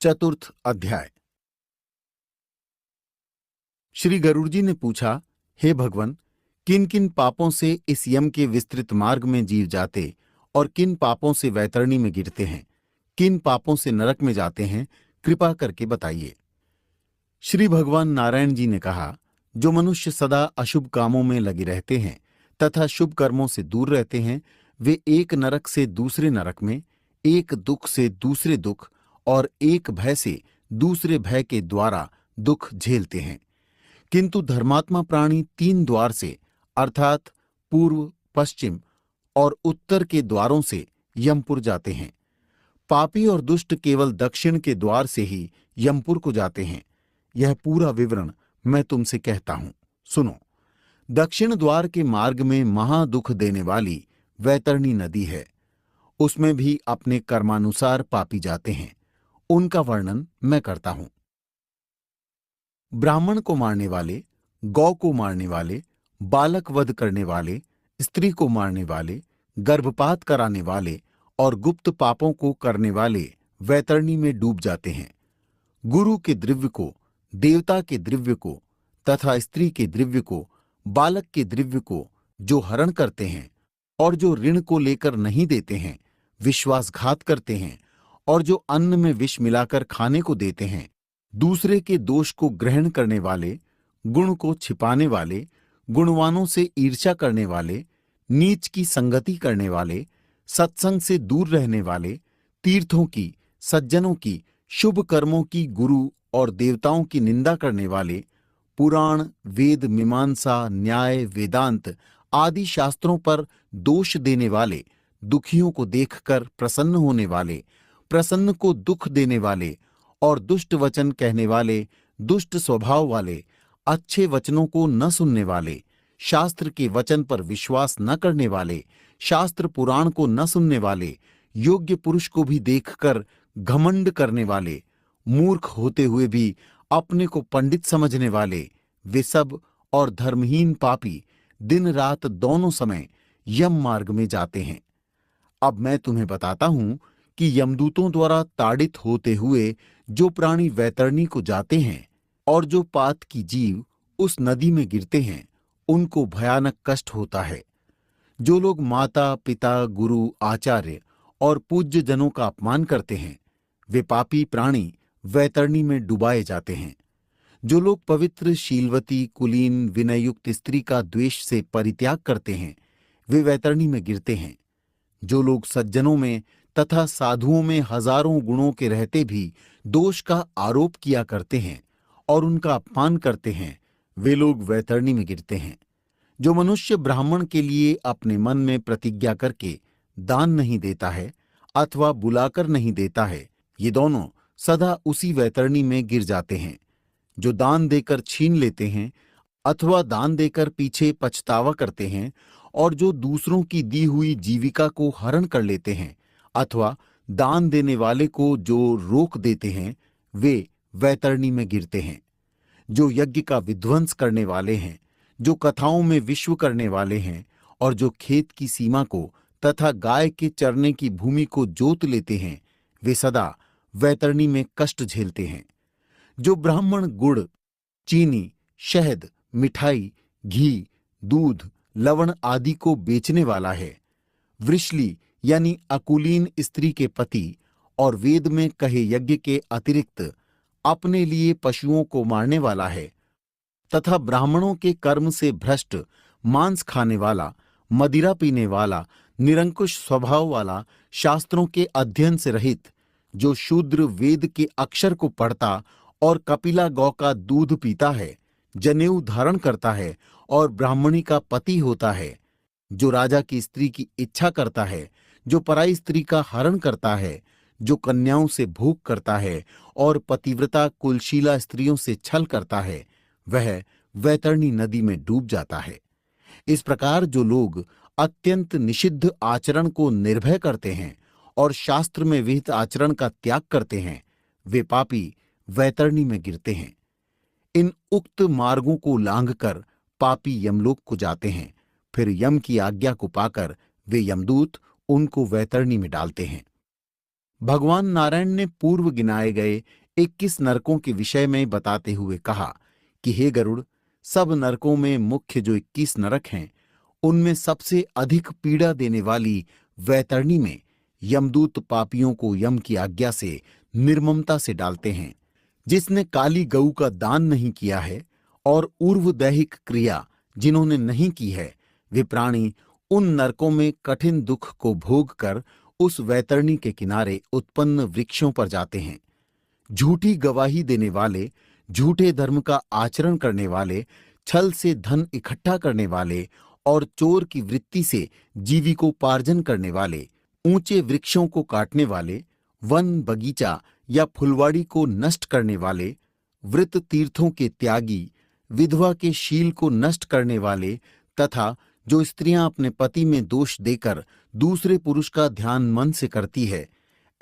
चतुर्थ अध्याय। श्री गरुड़ जी ने पूछा, हे भगवन, किन किन पापों से इस यम के विस्तृत मार्ग में जीव जाते और किन पापों से वैतरणी में गिरते हैं, किन पापों से नरक में जाते हैं, कृपा करके बताइए। श्री भगवान नारायण जी ने कहा, जो मनुष्य सदा अशुभ कामों में लगे रहते हैं तथा शुभ कर्मों से दूर रहते हैं, वे एक नरक से दूसरे नरक में, एक दुख से दूसरे दुख और एक भय से दूसरे भय के द्वारा दुख झेलते हैं। किंतु धर्मात्मा प्राणी 3 द्वार से अर्थात पूर्व, पश्चिम और उत्तर के द्वारों से यमपुर जाते हैं। पापी और दुष्ट केवल दक्षिण के द्वार से ही यमपुर को जाते हैं। यह पूरा विवरण मैं तुमसे कहता हूं, सुनो। दक्षिण द्वार के मार्ग में महादुख देने वाली वैतरणी नदी है। उसमें भी अपने कर्मानुसार पापी जाते हैं। उनका वर्णन मैं करता हूं। ब्राह्मण को मारने वाले, गौ को मारने वाले, बालक वध करने वाले, स्त्री को मारने वाले, गर्भपात कराने वाले और गुप्त पापों को करने वाले वैतरणी में डूब जाते हैं। गुरु के द्रव्य को, देवता के द्रव्य को तथा स्त्री के द्रव्य को, बालक के द्रव्य को जो हरण करते हैं और जो ऋण को लेकर नहीं देते हैं, विश्वासघात करते हैं और जो अन्न में विष मिलाकर खाने को देते हैं, दूसरे के दोष को ग्रहण करने वाले, गुण को छिपाने वाले, गुणवानों से ईर्ष्या करने वाले, नीच की संगति करने वाले, सत्संग से दूर रहने वाले, तीर्थों की, सज्जनों की, शुभ कर्मों की, गुरु और देवताओं की निंदा करने वाले, पुराण, वेद, मीमांसा, न्याय, वेदांत आदि शास्त्रों पर दोष देने वाले, दुखियों को देखकर प्रसन्न होने वाले, प्रसन्न को दुख देने वाले और दुष्ट वचन कहने वाले, दुष्ट स्वभाव वाले, अच्छे वचनों को न सुनने वाले, शास्त्र के वचन पर विश्वास न करने वाले, शास्त्र पुराण को न सुनने वाले, योग्य पुरुष को भी देखकर घमंड करने वाले, मूर्ख होते हुए भी अपने को पंडित समझने वाले, वे सब और धर्महीन पापी दिन रात दोनों समय यम मार्ग में जाते हैं। अब मैं तुम्हें बताता हूं कि यमदूतों द्वारा ताड़ित होते हुए जो प्राणी वैतरणी को जाते हैं और जो पात की जीव उस नदी में गिरते हैं, उनको भयानक कष्ट होता है। जो लोग माता, पिता, गुरु, आचार्य और पूज्य जनों का अपमान करते हैं, वे पापी प्राणी वैतरणी में डुबाए जाते हैं। जो लोग पवित्र, शीलवती, कुलीन, विनययुक्त स्त्री का द्वेष से परित्याग करते हैं, वे वैतरणी में गिरते हैं। जो लोग सज्जनों में तथा साधुओं में हजारों गुणों के रहते भी दोष का आरोप किया करते हैं और उनका अपमान करते हैं, वे लोग वैतरणी में गिरते हैं। जो मनुष्य ब्राह्मण के लिए अपने मन में प्रतिज्ञा करके दान नहीं देता है अथवा बुलाकर नहीं देता है, ये दोनों सदा उसी वैतरणी में गिर जाते हैं। जो दान देकर छीन लेते हैं अथवा दान देकर पीछे पछतावा करते हैं और जो दूसरों की दी हुई जीविका को हरण कर लेते हैं अथवा दान देने वाले को जो रोक देते हैं, वे वैतरणी में गिरते हैं। जो यज्ञ का विध्वंस करने वाले हैं, जो कथाओं में विश्व करने वाले हैं और जो खेत की सीमा को तथा गाय के चरने की भूमि को जोत लेते हैं, वे सदा वैतरणी में कष्ट झेलते हैं। जो ब्राह्मण गुड़, चीनी, शहद, मिठाई, घी, दूध, लवण आदि को बेचने वाला है, वृषली यानी अकुलीन स्त्री के पति और वेद में कहे यज्ञ के अतिरिक्त अपने लिए पशुओं को मारने वाला है तथा ब्राह्मणों के कर्म से भ्रष्ट, मांस खाने वाला, मदिरा पीने वाला, निरंकुश स्वभाव वाला, शास्त्रों के अध्ययन से रहित, जो शूद्र वेद के अक्षर को पढ़ता और कपिला गौ का दूध पीता है, जनेऊ धारण करता है और ब्राह्मणी का पति होता है, जो राजा की स्त्री की इच्छा करता है, जो पराई स्त्री का हरण करता है, जो कन्याओं से भोग करता है और पतिव्रता कुलशीला स्त्रियों से छल करता है, वह वैतरणी नदी में डूब जाता है। इस प्रकार जो लोग अत्यंत निषिद्ध आचरण को निर्भय करते हैं और शास्त्र में विहित आचरण का त्याग करते हैं, वे पापी वैतरणी में गिरते हैं। इन उक्त मार्गों को लांघकर पापी यमलोक को जाते हैं। फिर यम की आज्ञा को पाकर वे यमदूत उनको वैतरणी में डालते हैं। भगवान नारायण ने पूर्व गिनाए गए 21 नरकों के विषय में बताते हुए कहा कि हे गरुड़, सब नरकों में मुख्य जो 21 नरक हैं, उनमें सबसे अधिक पीड़ा देने वाली वैतरणी में यमदूत पापियों को यम की आज्ञा से निर्ममता से डालते हैं। जिसने काली गऊ का दान नहीं किया है और ऊर्व दैहिक क्रिया जिन्होंने नहीं की है, वे प्राणी उन नरकों में कठिन दुख को भोग कर उस वैतरणी के किनारे उत्पन्न वृक्षों पर जाते हैं। झूठी गवाही देने वाले, झूठे धर्म का आचरण करने वाले, छल से धन इकट्ठा करने वाले और चोर की वृत्ति से जीविकोपार्जन करने वाले, ऊंचे वृक्षों को काटने वाले, वन बगीचा या फुलवाड़ी को नष्ट करने वाले, व्रत तीर्थों के त्यागी, विधवा के शील को नष्ट करने वाले तथा जो स्त्रियां अपने पति में दोष देकर दूसरे पुरुष का ध्यान मन से करती है,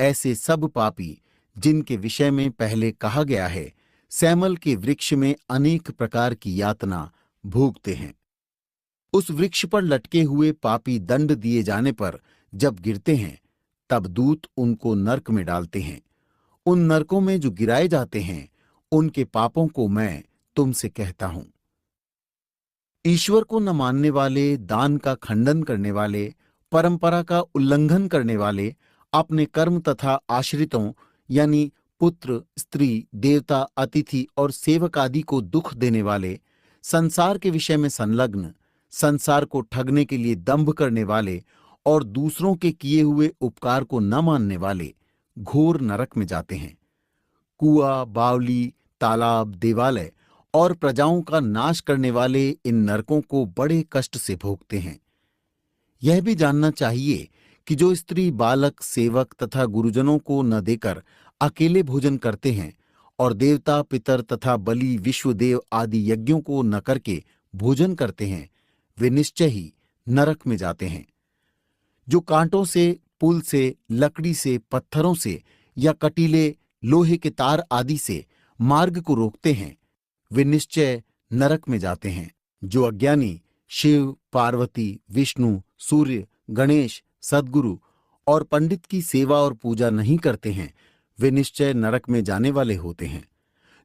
ऐसे सब पापी जिनके विषय में पहले कहा गया है, सैमल के वृक्ष में अनेक प्रकार की यातना भोगते हैं। उस वृक्ष पर लटके हुए पापी दंड दिए जाने पर जब गिरते हैं, तब दूत उनको नरक में डालते हैं। उन नरकों में जो गिराए जाते हैं, उनके पापों को मैं तुमसे कहता हूं। ईश्वर को न मानने वाले, दान का खंडन करने वाले, परंपरा का उल्लंघन करने वाले, अपने कर्म तथा आश्रितों यानी पुत्र, स्त्री, देवता, अतिथि और सेवक आदि को दुख देने वाले, संसार के विषय में संलग्न, संसार को ठगने के लिए दंभ करने वाले और दूसरों के किए हुए उपकार को न मानने वाले घोर नरक में जाते हैं। कुआं, बावली, तालाब, देवालय और प्रजाओं का नाश करने वाले इन नरकों को बड़े कष्ट से भोगते हैं। यह भी जानना चाहिए कि जो स्त्री बालक, सेवक तथा गुरुजनों को न देकर अकेले भोजन करते हैं और देवता, पितर तथा बलि, विश्वदेव आदि यज्ञों को न करके भोजन करते हैं, वे निश्चय ही नरक में जाते हैं। जो कांटों से, पुल से, लकड़ी से, पत्थरों से या कटीले लोहे के तार आदि से मार्ग को रोकते हैं, वे निश्चय नरक में जाते हैं। जो अज्ञानी शिव, पार्वती, विष्णु, सूर्य, गणेश, सद्गुरु और पंडित की सेवा और पूजा नहीं करते हैं, वे निश्चय नरक में जाने वाले होते हैं।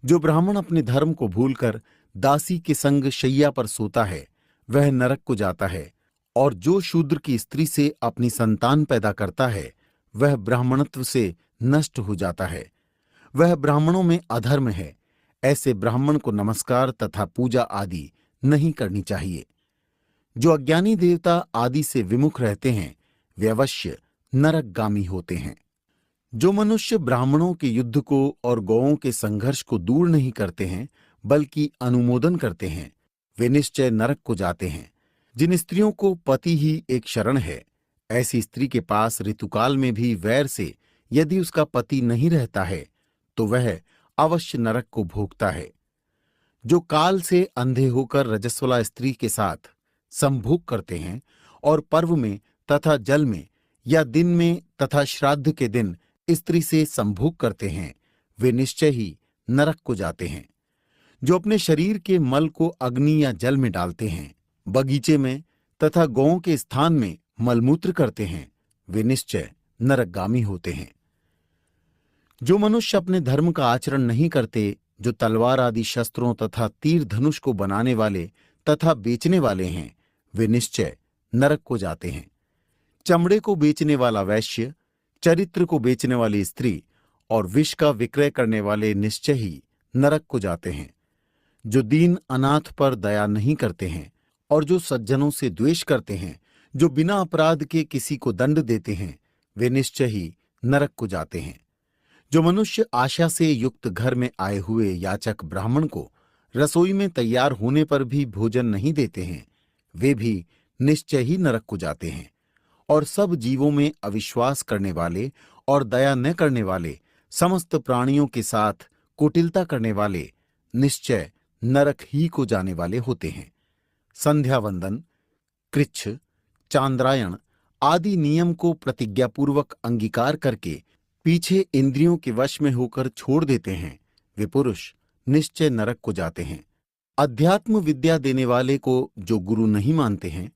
जो ब्राह्मण अपने धर्म को भूलकर दासी के संग शैया पर सोता है, वह नरक को जाता है, और जो शूद्र की स्त्री से अपनी संतान पैदा करता है, वह ब्राह्मणत्व से नष्ट हो जाता है। वह ब्राह्मणों में अधर्म है। ऐसे ब्राह्मण को नमस्कार तथा पूजा आदि नहीं करनी चाहिए। जो अज्ञानी देवता आदि से विमुख रहते हैं, वे अवश्य नरकगामी होते हैं। जो मनुष्य ब्राह्मणों के युद्ध को और गौओं के संघर्ष को दूर नहीं करते हैं, बल्कि अनुमोदन करते हैं, वे निश्चय नरक को जाते हैं। जिन स्त्रियों को पति ही एक शरण है, ऐसी स्त्री के पास ऋतुकाल में भी वैर से यदि उसका पति नहीं रहता है, तो वह अवश्य नरक को भोगता है। जो काल से अंधे होकर रजस्वला स्त्री के साथ संभोग करते हैं और पर्व में तथा जल में या दिन में तथा श्राद्ध के दिन स्त्री से संभोग करते हैं, वे निश्चय ही नरक को जाते हैं। जो अपने शरीर के मल को अग्नि या जल में डालते हैं, बगीचे में तथा गौओं के स्थान में मलमूत्र करते हैं, वे निश्चय नरकगामी होते हैं। जो मनुष्य अपने धर्म का आचरण नहीं करते, जो तलवार आदि शस्त्रों तथा तीर धनुष को बनाने वाले तथा बेचने वाले हैं, वे निश्चय नरक को जाते हैं। चमड़े को बेचने वाला वैश्य, चरित्र को बेचने वाली स्त्री और विष का विक्रय करने वाले निश्चय ही नरक को जाते हैं। जो दीन अनाथ पर दया नहीं करते हैं और जो सज्जनों से द्वेष करते हैं, जो बिना अपराध के किसी को दंड देते हैं, वे निश्चय ही नरक को जाते हैं। जो मनुष्य आशा से युक्त घर में आए हुए याचक ब्राह्मण को रसोई में तैयार होने पर भी भोजन नहीं देते हैं, वे भी निश्चय ही नरक को जाते हैं। और सब जीवों में अविश्वास करने वाले और दया न करने वाले, समस्त प्राणियों के साथ कुटिलता करने वाले निश्चय नरक ही को जाने वाले होते हैं। संध्या वंदन, कृच्छ, चांद्रायण आदि नियम को प्रतिज्ञापूर्वक अंगीकार करके पीछे इंद्रियों के वश में होकर छोड़ देते हैं, वे पुरुष निश्चय नरक को जाते हैं। अध्यात्म विद्या देने वाले को जो गुरु नहीं मानते हैं,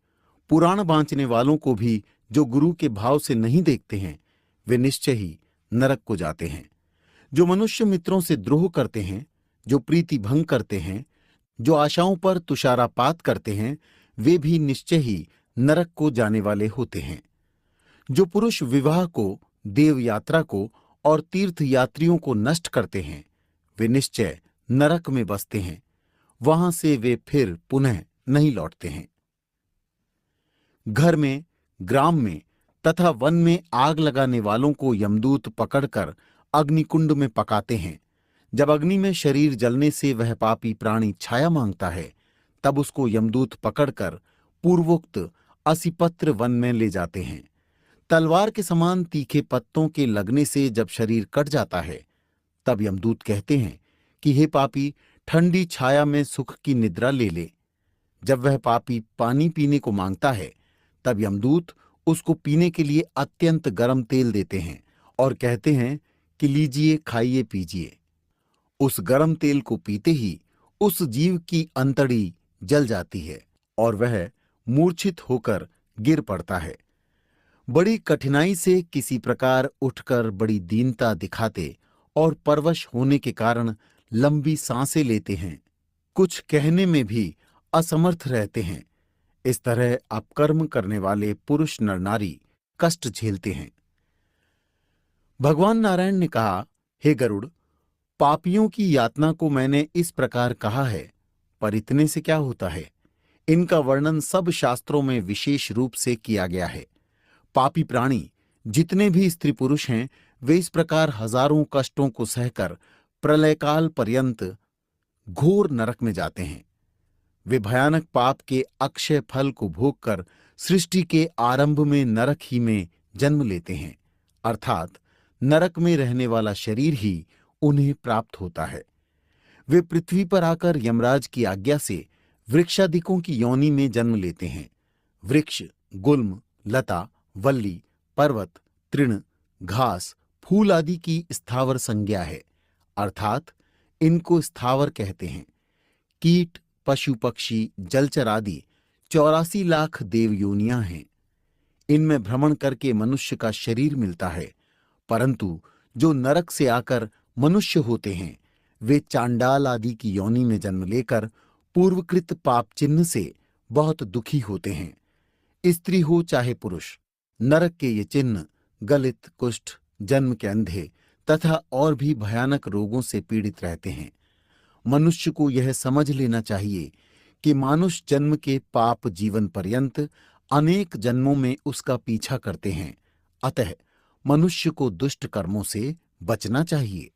पुराण बांचने वालों को भी जो गुरु के भाव से नहीं देखते हैं, वे निश्चय ही नरक को जाते हैं। जो मनुष्य मित्रों से द्रोह करते हैं, जो प्रीति भंग करते हैं, जो आशाओं पर तुषारापात करते हैं, वे भी निश्चय ही नरक को जाने वाले होते हैं। जो पुरुष विवाह को, देव यात्रा को और तीर्थ यात्रियों को नष्ट करते हैं, वे निश्चय नरक में बसते हैं। वहां से वे फिर पुनः नहीं लौटते हैं। घर में, ग्राम में तथा वन में आग लगाने वालों को यमदूत पकड़कर अग्निकुंड में पकाते हैं। जब अग्नि में शरीर जलने से वह पापी प्राणी छाया मांगता है, तब उसको यमदूत पकड़कर पूर्वोक्त असिपत्र वन में ले जाते हैं। तलवार के समान तीखे पत्तों के लगने से जब शरीर कट जाता है, तब यमदूत कहते हैं कि हे पापी, ठंडी छाया में सुख की निद्रा ले ले। जब वह पापी पानी पीने को मांगता है, तब यमदूत उसको पीने के लिए अत्यंत गर्म तेल देते हैं और कहते हैं कि लीजिए, खाइए, पीजिए। उस गर्म तेल को पीते ही उस जीव की अंतड़ी जल जाती है और वह मूर्छित होकर गिर पड़ता है। बड़ी कठिनाई से किसी प्रकार उठकर बड़ी दीनता दिखाते और परवश होने के कारण लंबी सांसें लेते हैं। कुछ कहने में भी असमर्थ रहते हैं। इस तरह अपकर्म करने वाले पुरुष नर नारी कष्ट झेलते हैं। भगवान नारायण ने कहा, हे गरुड़, पापियों की यातना को मैंने इस प्रकार कहा है, पर इतने से क्या होता है? इनका वर्णन सब शास्त्रों में विशेष रूप से किया गया है। पापी प्राणी जितने भी स्त्री पुरुष हैं, वे इस प्रकार हजारों कष्टों को सहकर प्रलयकाल पर्यंत घोर नरक में जाते हैं। वे भयानक पाप के अक्षय फल को भोगकर सृष्टि के आरंभ में नरक ही में जन्म लेते हैं, अर्थात नरक में रहने वाला शरीर ही उन्हें प्राप्त होता है। वे पृथ्वी पर आकर यमराज की आज्ञा से वृक्षादिकों की योनि में जन्म लेते हैं। वृक्ष, गुल्म, लता, वल्ली, पर्वत, तृण, घास, फूल आदि की स्थावर संज्ञा है, अर्थात इनको स्थावर कहते हैं। कीट, पशु पक्षी, जलचर आदि 84 लाख देव योनियां हैं। इनमें भ्रमण करके मनुष्य का शरीर मिलता है, परंतु जो नरक से आकर मनुष्य होते हैं, वे चांडाल आदि की योनि में जन्म लेकर पूर्वकृत पाप चिन्ह से बहुत दुखी होते हैं। स्त्री हो चाहे पुरुष, नरक के ये चिन्ह गलित, कुष्ठ, जन्म के अंधे तथा और भी भयानक रोगों से पीड़ित रहते हैं। मनुष्य को यह समझ लेना चाहिए कि मानुष जन्म के पाप जीवन पर्यंत अनेक जन्मों में उसका पीछा करते हैं। अतः मनुष्य को दुष्ट कर्मों से बचना चाहिए।